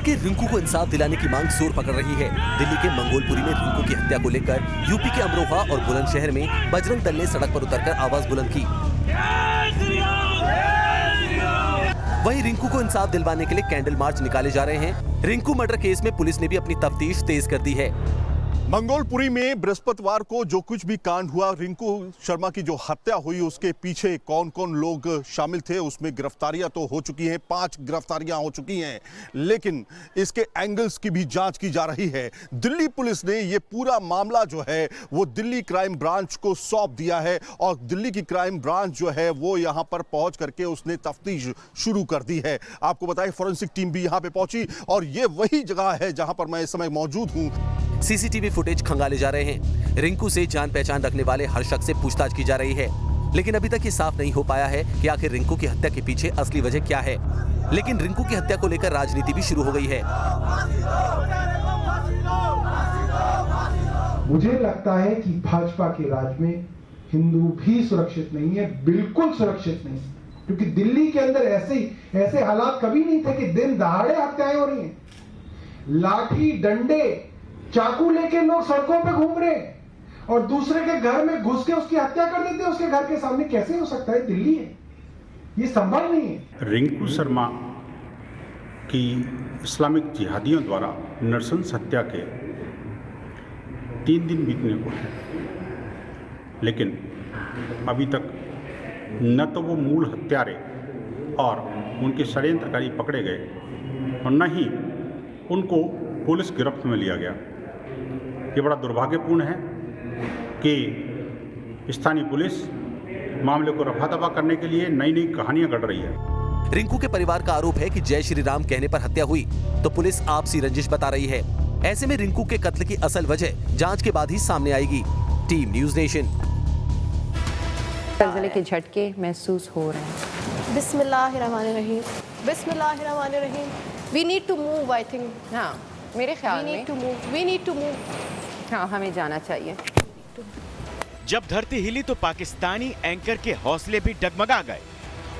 के रिंकू को इंसाफ दिलाने की मांग जोर पकड़ रही है। दिल्ली के मंगोलपुरी में रिंकू की हत्या को लेकर यूपी के अमरोहा और बुलंदशहर में बजरंग दल ने सड़क पर उतरकर आवाज बुलंद की। वहीं रिंकू को इंसाफ दिलवाने के लिए कैंडल मार्च निकाले जा रहे हैं। रिंकू मर्डर केस में पुलिस ने भी अपनी तफ्तीश तेज कर दी है। मंगोलपुरी में बृहस्पतिवार को जो कुछ भी कांड हुआ, रिंकू शर्मा की जो हत्या हुई, उसके पीछे कौन कौन लोग शामिल थे, उसमें गिरफ्तारियां तो हो चुकी हैं, 5 गिरफ्तारियां हो चुकी हैं, लेकिन इसके एंगल्स की भी जांच की जा रही है। दिल्ली पुलिस ने ये पूरा मामला जो है वो दिल्ली क्राइम ब्रांच को सौंप दिया है और दिल्ली की क्राइम ब्रांच जो है वो यहां पर पहुंच करके उसने तफ्तीश शुरू कर दी है। आपको बताएं, फॉरेंसिक टीम भी यहां पे पहुंची और ये वही जगह है जहां पर मैं इस समय मौजूद हूं। सीसीटीवी फुटेज खंगाले जा रहे हैं। रिंकू से जान पहचान रखने वाले हर शख्स से पूछताछ की जा रही है, लेकिन अभी तक ये साफ नहीं हो पाया है कि आखिर रिंकू की हत्या के पीछे असली वजह क्या है। लेकिन रिंकू की हत्या को लेकर राजनीति भी शुरू हो गई है। मुझे लगता है कि भाजपा के राज में हिंदू भी सुरक्षित नहीं है, बिल्कुल सुरक्षित नहीं, क्योंकि दिल्ली के अंदर ऐसे हालात कभी नहीं थे कि दिन दहाड़े हत्याएं हो रही हैं। लाठी डंडे चाकू लेके लोग सड़कों पे घूम रहे हैं और दूसरे के घर में घुस के उसकी हत्या कर देते हैं। उसके घर के सामने कैसे हो सकता है? दिल्ली है, ये संभव नहीं है। रिंकू शर्मा की इस्लामिक जिहादियों द्वारा नरसंस हत्या के 3 दिन बीतने को है, लेकिन अभी तक न तो वो मूल हत्यारे और उनके षड्यंत्रकारी पकड़े गए और न ही उनको पुलिस गिरफ्त में लिया गया। ये बड़ा दुर्भाग्यपूर्ण है कि स्थानीय पुलिस मामले को रफा दफा करने के लिए नई नई कहानियां गढ़ रही है। रिंकू के परिवार का आरोप है कि जय श्री राम कहने पर हत्या हुई, तो पुलिस आपसी रंजिश बता रही है। ऐसे में रिंकू के कत्ल की असल वजह जांच के बाद ही सामने आएगी। Team news nation. ज़लज़ले के झटके महसूस हो रहे हैं। बिस्मिल्लाहिर्रहमानिर्रहीम, बिस्मिल्लाहिर्रहमानिर्रहीम। We need to move, I think. हाँ, मेरे ख्याल में We need to move. हाँ, हमें जाना चाहिए। जब धरती हिली तो पाकिस्तानी एंकर के हौसले भी डगमगा गए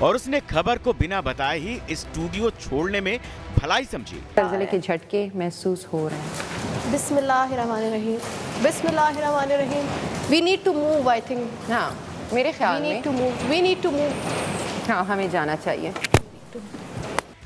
और उसने खबर को बिना बताए ही स्टूडियो छोड़ने में भलाई समझी। ज़लज़ले के झटके महसूस हो रहे हैं। बिस्मिल्लाहिर्रहमानिर्रहीम, बिस्मिल्लाहिर्रहमानिर्रहीम। We need to move, I think. हाँ, मेरे ख्याल में We need to move. हाँ, हमें जाना चाहिए।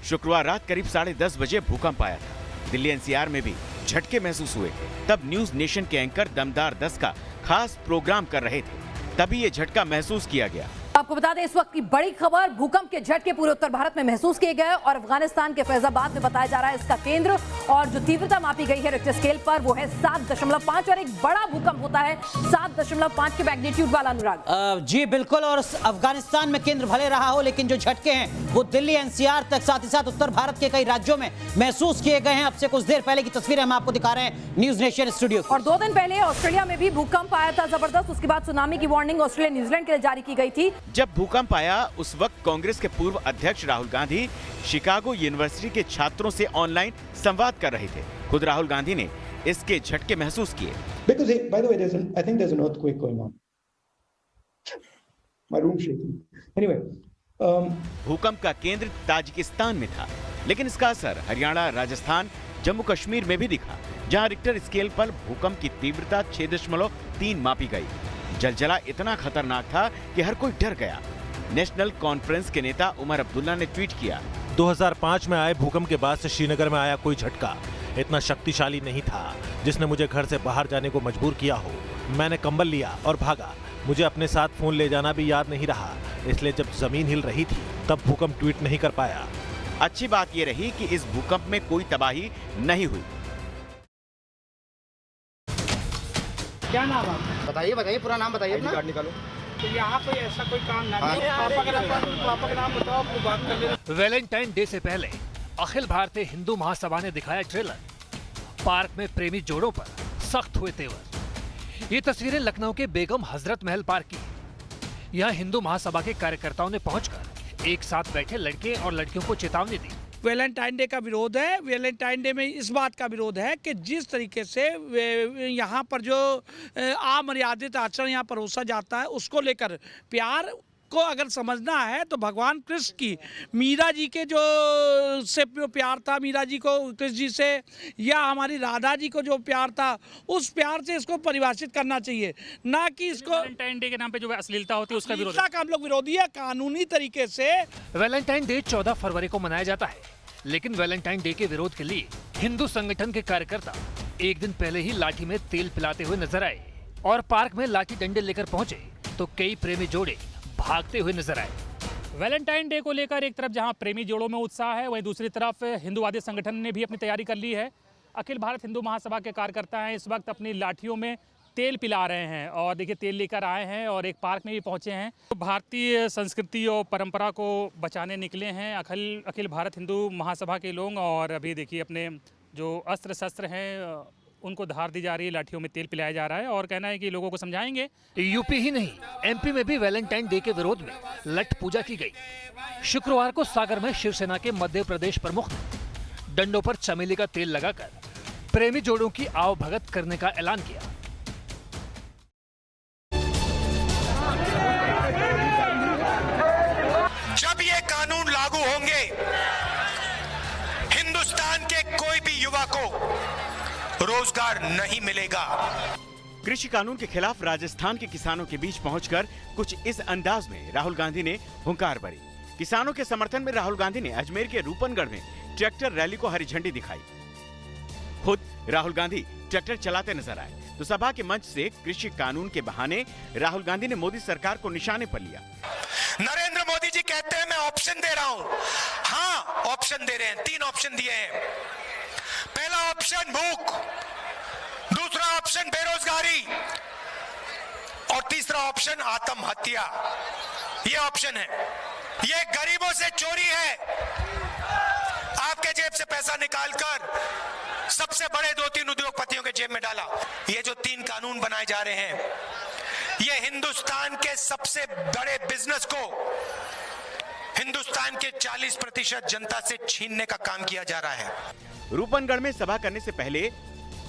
शुक्रवार रात करीब 10:30 बजे भूकंप आया था। दिल्ली एनसीआर में भी झटके महसूस हुए थे। तब न्यूज़ नेशन के एंकर दमदार 10 का खास प्रोग्राम कर रहे थे, तभी ये झटका महसूस किया गया। आपको बता दें, इस वक्त की बड़ी खबर, भूकंप के झटके पूरे उत्तर भारत में महसूस किए गए और अफगानिस्तान के फैजाबाद में बताया जा रहा है इसका केंद्र, और जो तीव्रता मापी गई है रिक्टर स्केल पर वो है 7.5 और एक बड़ा भूकंप होता है 7.5 के मैग्नीट्यूड वाला। अनुराग जी बिल्कुल, और अफगानिस्तान में केंद्र भले रहा हो, लेकिन जो झटके हैं वो दिल्ली एनसीआर तक, साथ ही साथ उत्तर भारत के कई राज्यों में महसूस किए गए हैं। अब से कुछ देर पहले की तस्वीरें हम आपको दिखा रहे हैं न्यूज़ नेशन स्टूडियो। और 2 दिन पहले ऑस्ट्रेलिया में भी भूकंप आया था जबरदस्त, उसके बाद सुनामी की वार्निंग ऑस्ट्रेलिया न्यूजीलैंड के लिए जारी की गई थी। जब भूकंप आया उस वक्त कांग्रेस के पूर्व अध्यक्ष राहुल गांधी शिकागो यूनिवर्सिटी के छात्रों से ऑनलाइन संवाद कर रहे थे। खुद राहुल गांधी ने इसके झटके महसूस किए। Because by the way, I think there's an earthquake going on. My room's shaking. Anyway, भूकंप का केंद्र ताजिकिस्तान में था, लेकिन इसका असर हरियाणा, राजस्थान, जम्मू कश्मीर में भी दिखा, जहां रिक्टर स्केल पर भूकंप की तीव्रता 6.3 मापी गई। जलजला इतना खतरनाक था कि हर कोई डर गया। नेशनल कॉन्फ्रेंस के नेता उमर अब्दुल्ला ने ट्वीट किया, 2005 में आए भूकंप के बाद से श्रीनगर में आया कोई झटका इतना शक्तिशाली नहीं था जिसने मुझे घर से बाहर जाने को मजबूर किया हो। मैंने कंबल लिया और भागा। मुझे अपने साथ फोन ले जाना भी याद नहीं रहा, इसलिए जब जमीन हिल रही थी तब भूकंप ट्वीट नहीं कर पाया। अच्छी बात यह रही कि इस भूकंप में कोई तबाही नहीं हुई। क्या नाम है? बताइए पूरा नाम बताइए अपना। कार्ड निकालो। तो यहाँ कोई ऐसा कोई काम ना है। पापा का नाम बताओ, आपको बात कर ले। वैलेंटाइन डे से पहले अखिल भारतीय हिंदू महासभा ने दिखाया ट्रेलर। पार्क में प्रेमी जोड़ों पर सख्त हुए तेवर। ये तस्वीरें लखनऊ के बेगम हजरत महल पार्क की। यहाँ हिंदू महासभा के कार्यकर्ताओं ने पहुंचकर एक साथ बैठे लड़के और लड़कियों को चेतावनी दी। वैलेंटाइन डे का विरोध है। वैलेंटाइन डे में इस बात का विरोध है कि जिस तरीके से यहाँ पर जो अमर्यादित आचरण यहाँ परोसा जाता है, उसको लेकर प्यार उसको अगर समझना है तो भगवान कृष्ण की मीरा जी के जो से प्यार था, मीरा जी को कृष्ण जी से, या हमारी राधा जी को जो प्यार था, उस प्यार से इसको परिभाषित करना चाहिए, ना कि इसको वैलेंटाइन डे के नाम पे जो अश्लीलता होती है उसका विरोध का हम लोग विरोधी है कानूनी तरीके से। वैलेंटाइन डे 14 फरवरी को मनाया जाता है, लेकिन वैलेंटाइन डे के विरोध के लिए हिंदू संगठन के कार्यकर्ता एक दिन पहले ही लाठी में तेल पिलाते हुए नजर आए और पार्क में लाठी डंडे लेकर पहुंचे तो कई प्रेमी जोड़े भागते हुए नजर आए। वैलेंटाइन डे को लेकर एक तरफ जहां प्रेमी जोड़ों में उत्साह है, वहीं दूसरी तरफ हिंदूवादी संगठन ने भी अपनी तैयारी कर ली है। अखिल भारत हिंदू महासभा के कार्यकर्ता हैं, इस वक्त अपनी लाठियों में तेल पिला रहे हैं और देखिए तेल लेकर आए हैं और एक पार्क में भी पहुंचे हैं। तो भारतीय संस्कृति और परंपरा को बचाने निकले हैं अखिल भारत हिंदू महासभा के लोग, और अभी देखिए अपने जो अस्त्र शस्त्र हैं उनको धार दी जा रही है, लाठियों में तेल पिलाया जा रहा है और कहना है कि लोगों को समझाएंगे। यूपी ही नहीं, एमपी में भी वैलेंटाइन डे के विरोध में लठ पूजा की गई। शुक्रवार को सागर में शिवसेना के मध्य प्रदेश प्रमुख ने डंडों पर चमेली का तेल लगाकर प्रेमी जोड़ों की आवभगत करने का ऐलान किया। जब ये कानून लागू होंगे, हिंदुस्तान के कोई भी युवा को रोजगार नहीं मिलेगा। कृषि कानून के खिलाफ राजस्थान के किसानों के बीच पहुंचकर कुछ इस अंदाज में राहुल गांधी ने हुंकार भरी। किसानों के समर्थन में राहुल गांधी ने अजमेर के रूपनगढ़ में ट्रैक्टर रैली को हरी झंडी दिखाई। खुद राहुल गांधी ट्रैक्टर चलाते नजर आए तो सभा के मंच से कृषि कानून के बहाने राहुल गांधी ने मोदी सरकार को निशाने पर लिया। नरेंद्र मोदी जी कहते हैं मैं ऑप्शन दे रहा हूं। हाँ, ऑप्शन दे रहे हैं, 3 ऑप्शन दिए हैं। पहला ऑप्शन भूख, दूसरा ऑप्शन बेरोजगारी और तीसरा ऑप्शन आत्महत्या। ये ऑप्शन है। ये गरीबों से चोरी है। आपके जेब से पैसा निकालकर सबसे बड़े 2-3 उद्योगपतियों के जेब में डाला। ये जो 3 कानून बनाए जा रहे हैं, ये हिंदुस्तान के सबसे बड़े बिजनेस को हिंदुस्तान के 40% जनता से छीनने का काम किया जा रहा है। रूपनगढ़ में सभा करने से पहले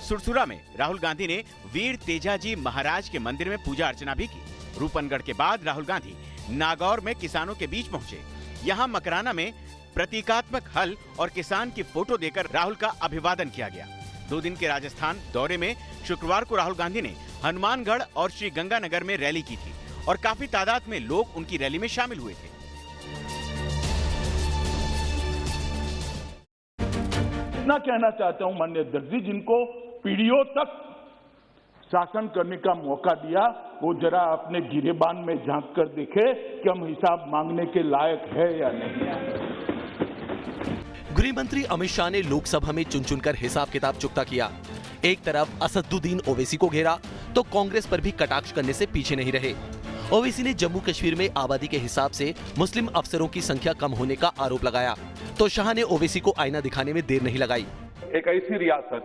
सुरसुरा में राहुल गांधी ने वीर तेजाजी महाराज के मंदिर में पूजा अर्चना भी की। रूपनगढ़ के बाद राहुल गांधी नागौर में किसानों के बीच पहुंचे। यहाँ मकराना में प्रतीकात्मक हल और किसान की फोटो देकर राहुल का अभिवादन किया गया। 2 दिन के राजस्थान दौरे में शुक्रवार को राहुल गांधी ने हनुमानगढ़ और श्री गंगानगर में रैली की थी और काफी तादाद में लोग उनकी रैली में शामिल हुए थे। इतना कहना चाहता हूं माननीय अध्यक्ष जी, जिनको पीढ़ियों तक शासन करने का मौका दिया, वो जरा अपने गिरेबान में झांक कर देखे कि हम हिसाब मांगने के लायक है या नहीं। गृह मंत्री अमित शाह ने लोकसभा में चुन चुनकर हिसाब किताब चुकता किया। एक तरफ असदुद्दीन ओवैसी को घेरा तो कांग्रेस पर भी कटाक्ष करने से पीछे नहीं रहे। ओवैसी ने जम्मू कश्मीर में आबादी के हिसाब से मुस्लिम अफसरों की संख्या कम होने का आरोप लगाया तो शाह ने ओवैसी को आईना दिखाने में देर नहीं लगाई। एक ऐसी रियासत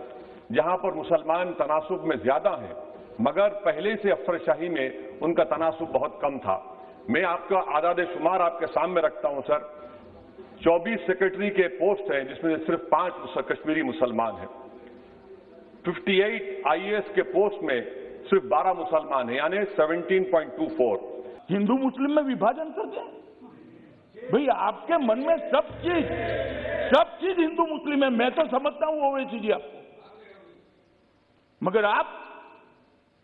जहां पर मुसलमान तनासुब में ज्यादा हैं, मगर पहले से अफसरशाही में उनका तनासुब बहुत कम था। मैं आपका आदाद शुमार आपके सामने रखता हूं सर। 24 सेक्रेटरी के पोस्ट हैं जिसमें सिर्फ 5 कश्मीरी मुसलमान हैं। 58 IAS के पोस्ट में सिर्फ 12 मुसलमान हैं, यानी 17.24। हिंदू मुस्लिम में विभाजन कर दें भाई, आपके मन में सब चीज हिंदू मुस्लिम है। मैं तो समझता हूं ओवैसी जी आपको, मगर आप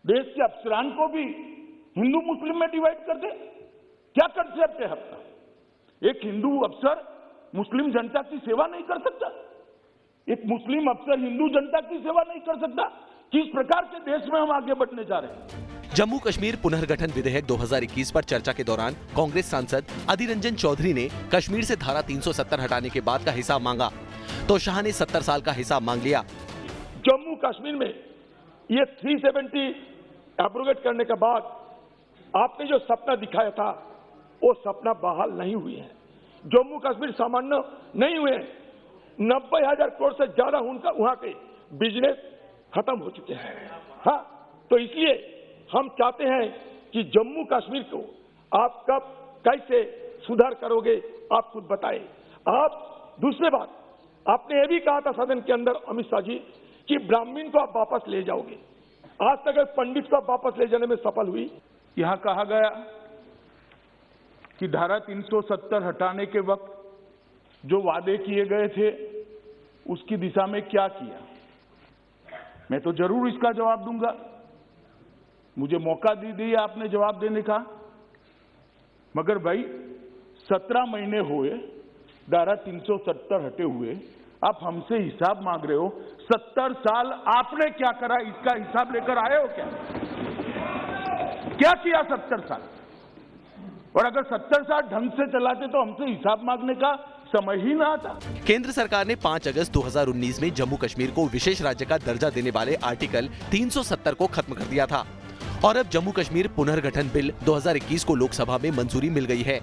देश के अफसरान को भी हिंदू मुस्लिम में डिवाइड कर दे। क्या कंसेप्ट है आपका? एक हिंदू अफसर मुस्लिम जनता की सेवा नहीं कर सकता, एक मुस्लिम अफसर हिंदू जनता की सेवा नहीं कर सकता। किस प्रकार के देश में हम आगे बढ़ने जा रहे हैं? जम्मू कश्मीर पुनर्गठन विधेयक 2021 पर चर्चा के दौरान कांग्रेस सांसद अधीर रंजन चौधरी ने कश्मीर से धारा 370 हटाने के बाद का हिसाब मांगा तो शाह ने 70 साल का हिसाब मांग लिया। जम्मू कश्मीर में ये 370 एब्रोगेट करने के बाद आपने जो सपना दिखाया था वो सपना बहाल नहीं हुई है। जम्मू कश्मीर सामान्य नहीं हुए। 90,000 करोड़ से ज्यादा उनका वहां के बिजनेस खत्म हो चुके हैं। हाँ, तो इसलिए हम चाहते हैं कि जम्मू कश्मीर को आप कब कैसे सुधार करोगे, आप खुद बताएं। आप दूसरी बात, आपने ये भी कहा था सदन के अंदर अमित शाह जी कि ब्राह्मण को आप वापस ले जाओगे। आज तक पंडित को आप वापस ले जाने में सफल हुई। यहां कहा गया कि धारा 370 हटाने के वक्त जो वादे किए गए थे उसकी दिशा में क्या किया। मैं तो जरूर इसका जवाब दूंगा, मुझे मौका दिया आपने जवाब देने का। मगर भाई 17 महीने हुए धारा 370 हटे हुए, आप हमसे हिसाब मांग रहे हो। 70 साल आपने क्या करा, इसका हिसाब लेकर आए हो क्या किया 70 साल? और अगर 70 साल ढंग से चलाते तो हमसे हिसाब मांगने का समय ही ना आता। केंद्र सरकार ने 5 अगस्त 2019 में जम्मू कश्मीर को विशेष राज्य का दर्जा देने वाले आर्टिकल 370 को खत्म कर दिया था और अब जम्मू कश्मीर पुनर्गठन बिल 2021 को लोकसभा में मंजूरी मिल गई है।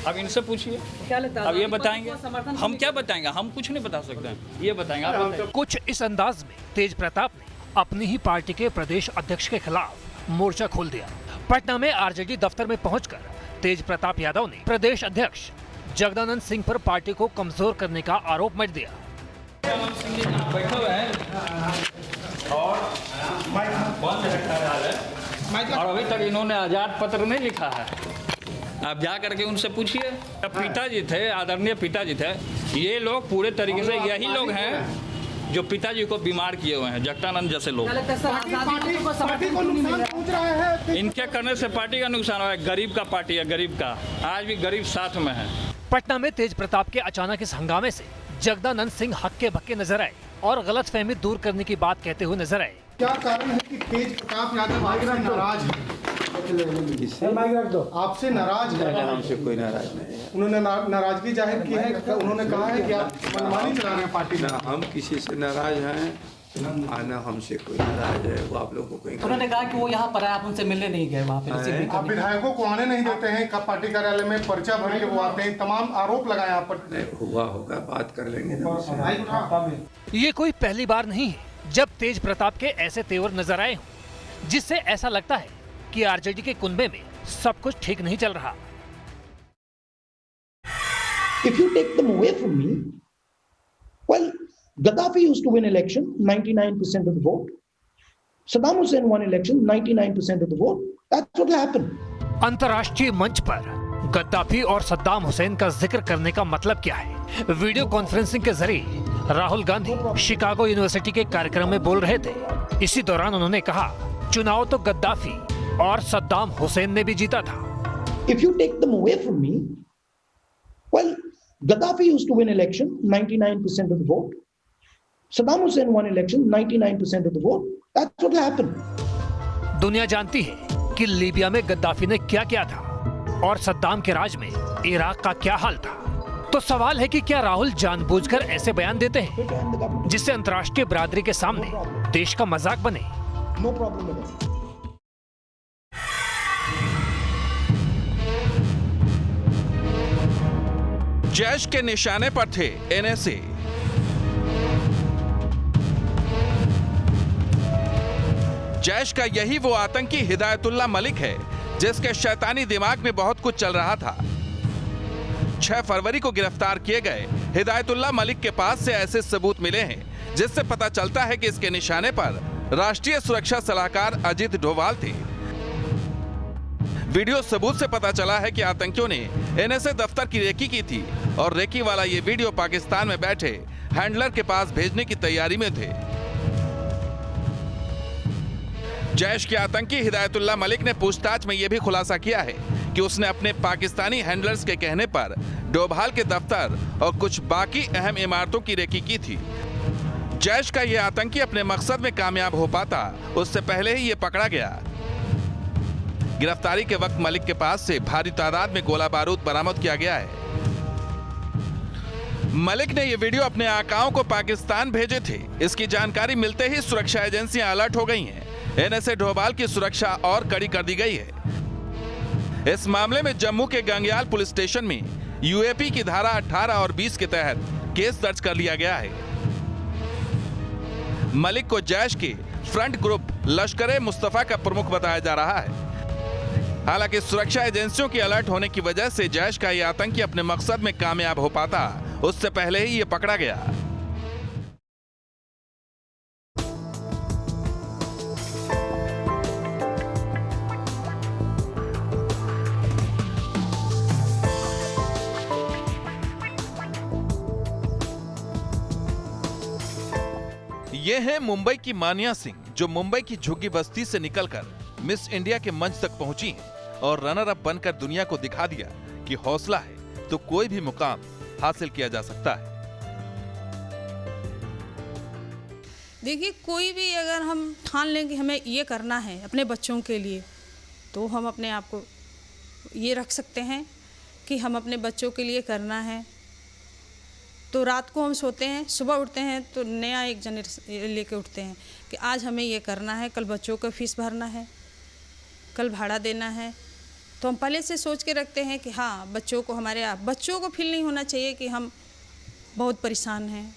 अब इनसे पूछिए क्या लगता है, अब ये बताएंगे। हम क्या बताएंगे, हम कुछ नहीं बता सकते हैं, ये बताएंगे आप बताएंगे। कुछ इस अंदाज में तेज प्रताप ने अपनी ही पार्टी के प्रदेश अध्यक्ष के खिलाफ मोर्चा खोल दिया। पटना में आरजेडी दफ्तर में पहुंचकर तेज प्रताप यादव ने प्रदेश अध्यक्ष जगदानंद सिंह पर पार्टी को कमजोर करने का आरोप मच दिया। बैठे हुए हैं और अभी तक इन्होंने आजाद पत्र नहीं लिखा है। आप जा करके उनसे पूछिए। पिताजी थे, आदरणीय पिताजी थे, ये लोग पूरे तरीके से यही लोग हैं जो पिताजी को बीमार किए हुए हैं, जगदानंद जैसे लोग। पार्टी को नुकसान पहुंच रहा है। इनके करने से पार्टी का नुकसान हुआ है। गरीब का पार्टी है, गरीब का। आज भी गरीब साथ में है। पटना में तेज प्रताप के अचानक इस हंगामे से जगदानंद सिंह हक्के बक्के नजर आए और गलतफहमी दूर करने की बात कहते हुए नजर आए। क्या कारण है कि तेज प्रताप यादव आपसे नाराज है? आपसे नाराज है? हमसे कोई नाराज नहीं है। उन्होंने नाराजगी जाहिर की है। उन्होंने कहा है कि आप मनमानी चला रहे हैं पार्टी में। हम किसी से नाराज हैं, आना हमसे कोई नाराज है वो आप लोगों को। उन्होंने कहा कि वो यहाँ पर आए, आप उनसे मिलने नहीं गए वहाँ पे। आप विधायकों को आने नहीं देते हैं, कब पार्टी कार्यालय में पर्चा भर के वो आते हैं, तमाम आरोप लगाए आप पर। नहीं हुआ होगा, बात कर लेंगे। ये कोई पहली बार नहीं है जब तेज प्रताप के ऐसे तेवर नजर आए हों, जिससे ऐसा लगता है कि आरजेडी के कुनबे में सब कुछ ठीक नहीं चल रहा। If you take them away from me, well, Gaddafi used to win election, 99% of the vote. Saddam Hussein won election, 99% of the vote. That's what happened. अंतर्राष्ट्रीय मंच पर गद्दाफी और सद्दाम हुसैन का जिक्र करने का मतलब क्या है? वीडियो कॉन्फ्रेंसिंग के जरिए राहुल गांधी शिकागो यूनिवर्सिटी के कार्यक्रम में बोल रहे थे। इसी दौरान उन्होंने कहा, चुनाव तो गद्दाफी और सद्दाम हुसैन ने भी जीता था। If you take them away from me, well, Gaddafi used to win election, 99% of the vote. Saddam Hussein won election, 99% of the vote. That's what happened. दुनिया जानती है कि लीबिया में गद्दाफी ने क्या किया था और सद्दाम के राज में इराक का क्या हाल था। तो सवाल है कि क्या राहुल जानबूझकर ऐसे बयान देते हैं जिससे अंतर्राष्ट्रीय बिरादरी के सामने देश का मजाक बने? No problem at all. Jaish के निशाने पर थे एनएसए। जैश का यही वो आतंकी हिदायतुल्लाह मलिक है जिसके शैतानी दिमाग में बहुत कुछ चल रहा था। 6 फरवरी को गिरफ्तार किए गए हिदायतुल्लाह मलिक के पास से ऐसे सबूत मिले हैं जिससे पता चलता है कि इसके निशाने पर राष्ट्रीय सुरक्षा सलाहकार अजीत डोभाल थे। वीडियो सबूत से पता चला है कि आतंकियों ने एनएसए दफ्तर की रेकी की थी और रेकी वाला ये वीडियो पाकिस्तान में बैठे हैंडलर के पास भेजने की तैयारी में थे। जैश के आतंकी हिदायतुल्लाह मलिक ने पूछताछ में यह भी खुलासा किया है कि उसने अपने पाकिस्तानी हैंडलर्स के कहने पर डोभाल के दफ्तर और कुछ बाकी अहम इमारतों की रेकी की थी। जैश का यह आतंकी अपने मकसद में कामयाब हो पाता उससे पहले ही ये पकड़ा गया। गिरफ्तारी के वक्त मलिक के पास से भारी तादाद में गोला बारूद बरामद किया गया है। मलिक ने यह वीडियो अपने आकाओं को पाकिस्तान भेजे थे। इसकी जानकारी मिलते ही सुरक्षा एजेंसियां अलर्ट हो गई हैं। एनएसए डोभाल की सुरक्षा और कड़ी कर दी गई है। इस मामले में जम्मू के गंगयाल पुलिस स्टेशन में यूएपी की धारा 18 और 20 के तहत केस दर्ज कर लिया गया है। मलिक को जैश के फ्रंट ग्रुप लश्कर मुस्तफा का प्रमुख बताया जा रहा है। हालांकि सुरक्षा एजेंसियों के अलर्ट होने की वजह से जैश का यह आतंकी अपने मकसद में कामयाब हो पाता उससे पहले ही ये पकड़ा गया। ये है मुंबई की मान्या सिंह, जो मुंबई की झुग्गी बस्ती से निकलकर मिस इंडिया के मंच तक पहुंची हैं और रनर अप बनकर दुनिया को दिखा दिया कि हौसला है तो कोई भी मुकाम हासिल किया जा सकता है। देखिए, कोई भी अगर हम ठान लें कि हमें ये करना है अपने बच्चों के लिए, तो हम अपने आप को ये रख सकते हैं कि हम अपने बच्चों के लिए करना है। तो रात को हम सोते हैं, सुबह उठते हैं तो नया एक जनरेशन लेके उठते हैं कि आज हमें ये करना है, कल बच्चों का फीस भरना है, कल भाड़ा देना है। तो हम पहले से सोच के रखते हैं कि हाँ, बच्चों को फील नहीं होना चाहिए कि हम बहुत परेशान हैं।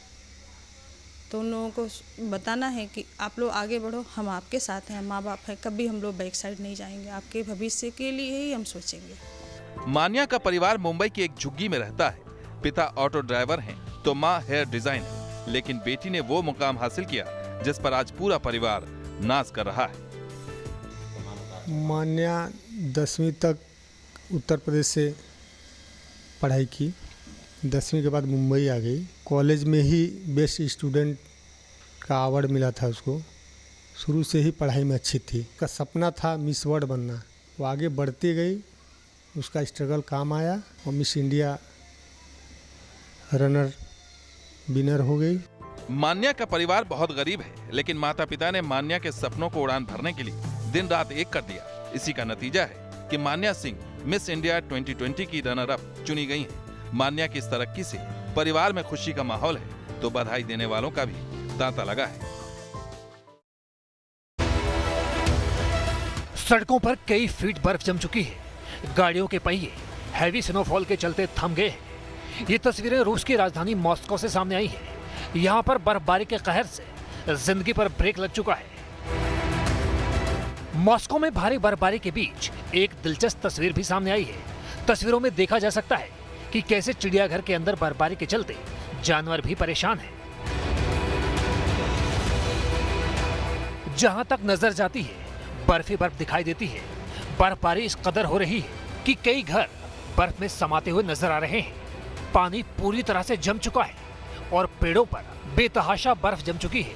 तो उन लोगों को बताना है कि आप लोग आगे बढ़ो, हम आपके साथ हैं, माँ बाप हैं, कभी हम लोग बैक साइड नहीं जाएंगे, आपके भविष्य के लिए ही हम सोचेंगे। मान्या का परिवार मुंबई की एक झुग्गी में रहता है। पिता ऑटो ड्राइवर हैं तो माँ हेयर डिजाइनर, लेकिन बेटी ने वो मुकाम हासिल किया जिस पर आज पूरा परिवार नाज कर रहा है। मान्या 10वीं तक उत्तर प्रदेश से पढ़ाई की, 10वीं के बाद मुंबई आ गई। कॉलेज में ही बेस्ट स्टूडेंट का अवार्ड मिला था उसको। शुरू से ही पढ़ाई में अच्छी थी। उसका सपना था मिस वर्ल्ड बनना, वो आगे बढ़ती गई, उसका स्ट्रगल काम आया और मिस इंडिया रनर विनर हो गई। मान्या का परिवार बहुत गरीब है, लेकिन माता पिता ने मान्या के सपनों को उड़ान भरने के लिए दिन रात एक कर दिया। इसी का नतीजा है कि मान्या सिंह मिस इंडिया 2020 की रनर अप चुनी गई हैं। मान्या की इस तरक्की से परिवार में खुशी का माहौल है, तो बधाई देने वालों का भी तांता लगा है। सड़कों पर कई फीट बर्फ जम चुकी है। गाड़ियों के पहिए हैवी स्नोफॉल के चलते थम गए हैं। ये तस्वीरें रूस की राजधानी मॉस्को से सामने आई हैं। यहाँ पर बर्फबारी के कहर से जिंदगी पर ब्रेक लग चुका है। मॉस्को में भारी बर्फबारी के बीच एक दिलचस्प तस्वीर भी सामने आई है। तस्वीरों में देखा जा सकता है कि कैसे चिड़ियाघर के अंदर बर्फबारी के चलते जानवर भी परेशान हैं। जहां तक नजर जाती है बर्फ ही बर्फ दिखाई देती है। बर्फबारी इस कदर हो रही है कि कई घर बर्फ में समाते हुए नजर आ रहे हैं। पानी पूरी तरह से जम चुका है और पेड़ों पर बेतहाशा बर्फ जम चुकी है।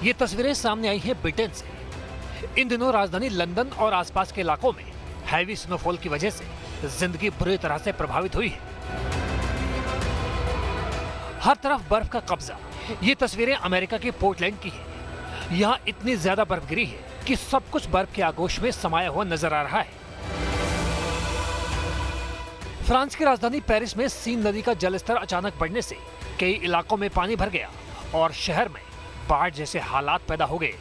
ये तस्वीरें सामने आई हैं ब्रिटेन से। इन दिनों राजधानी लंदन और आसपास के इलाकों में हैवी स्नोफॉल की वजह से जिंदगी बुरी तरह से प्रभावित हुई है। हर तरफ बर्फ का कब्जा। ये तस्वीरें अमेरिका के पोर्टलैंड की है। यहाँ इतनी ज्यादा बर्फ गिरी है कि सब कुछ बर्फ के आगोश में समाया हुआ नजर आ रहा है। फ्रांस की राजधानी पेरिस में सीन नदी का जलस्तर अचानक बढ़ने से कई इलाकों में पानी भर गया और शहर में बाढ़ जैसे हालात पैदा हो गए।